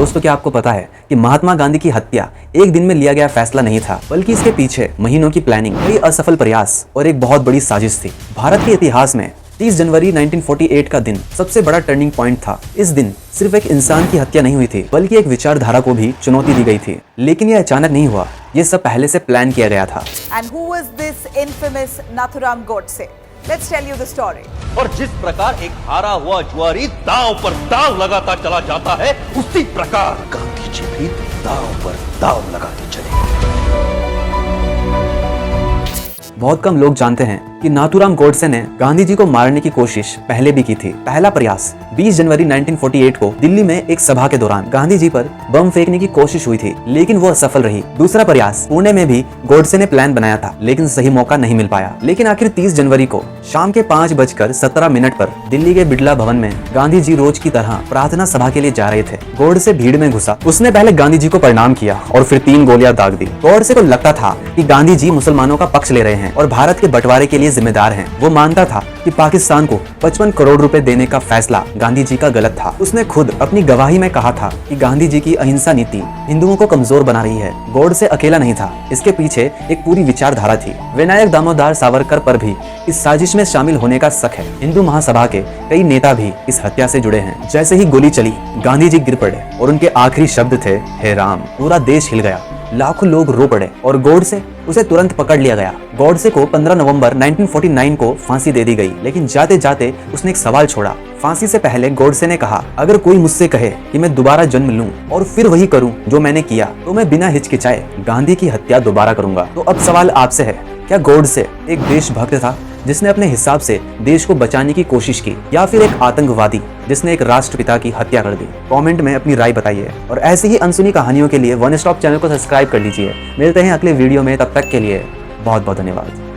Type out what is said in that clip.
दोस्तों, क्या आपको पता है कि महात्मा गांधी की हत्या एक दिन में लिया गया फैसला नहीं था, बल्कि इसके पीछे महीनों की प्लानिंग, कई असफल प्रयास और एक बहुत बड़ी साजिश थी। भारत के इतिहास में 30 जनवरी 1948 का दिन सबसे बड़ा टर्निंग पॉइंट था। इस दिन सिर्फ एक इंसान की हत्या नहीं हुई थी, बल्कि एक विचारधारा को भी चुनौती दी गई थी। लेकिन यह अचानक नहीं हुआ, ये सब पहले से प्लान किया गया था। And who was this infamous Nathuram Godse? Let's tell you the story. और जिस प्रकार एक हारा हुआ जुआरी दांव पर दांव लगाता चला जाता है, उसी प्रकार गांधी जी भी दांव पर दांव लगाते चले। बहुत कम लोग जानते हैं कि नाथूराम गोडसे ने गांधी जी को मारने की कोशिश पहले भी की थी। पहला प्रयास 20 जनवरी 1948 को दिल्ली में एक सभा के दौरान गांधी जी पर बम फेंकने की कोशिश हुई थी, लेकिन वो असफल रही। दूसरा प्रयास पुणे में भी गोडसे ने प्लान बनाया था, लेकिन सही मौका नहीं मिल पाया। लेकिन आखिर 30 जनवरी को शाम के 5:17 पर दिल्ली के बिड़ला भवन में गांधी जी रोज की तरह प्रार्थना सभा के लिए जा रहे थे। गोडसे भीड़ में घुसा। उसने पहले गांधी जी को प्रणाम किया और फिर 3 गोलियां दाग दी। गोडसे को लगता था कि गांधी जी मुसलमानों का पक्ष ले रहे हैं और भारत के बंटवारे के लिए जिम्मेदार हैं। वो मानता था कि पाकिस्तान को 55 करोड़ रुपए देने का फैसला गांधी जी का गलत था। उसने खुद अपनी गवाही में कहा था कि गांधी जी की अहिंसा नीति हिंदुओं को कमजोर बना रही है। गोडसे अकेला नहीं था, इसके पीछे एक पूरी विचारधारा थी। विनायक दामोदर सावरकर पर भी इस साजिश में शामिल होने का शक है। हिंदू महासभा के कई नेता भी इस हत्या से जुड़े हैं। जैसे ही गोली चली, गांधी जी गिर पड़े और उनके आखिरी शब्द थे, हे राम। पूरा देश हिल गया, लाखों लोग रो पड़े और गोडसे उसे तुरंत पकड़ लिया गया। गोडसे को 15 नवंबर 1949 को फांसी दे दी गई, लेकिन जाते जाते उसने एक सवाल छोड़ा। फांसी से पहले गोडसे ने कहा, अगर कोई मुझसे कहे कि मैं दोबारा जन्म लूं और फिर वही करूं जो मैंने किया, तो मैं बिना हिचकिचाए गांधी की हत्या दोबारा करूंगा। तो अब सवाल आपसे है, क्या गोडसे एक देशभक्त था जिसने अपने हिसाब से देश को बचाने की कोशिश की, या फिर एक आतंकवादी जिसने एक राष्ट्रपिता की हत्या कर दी? कमेंट में अपनी राय बताइए और ऐसी ही अनसुनी कहानियों के लिए वन स्टॉप चैनल को सब्सक्राइब कर लीजिए। मिलते हैं अगले वीडियो में, तब तक के लिए बहुत बहुत धन्यवाद।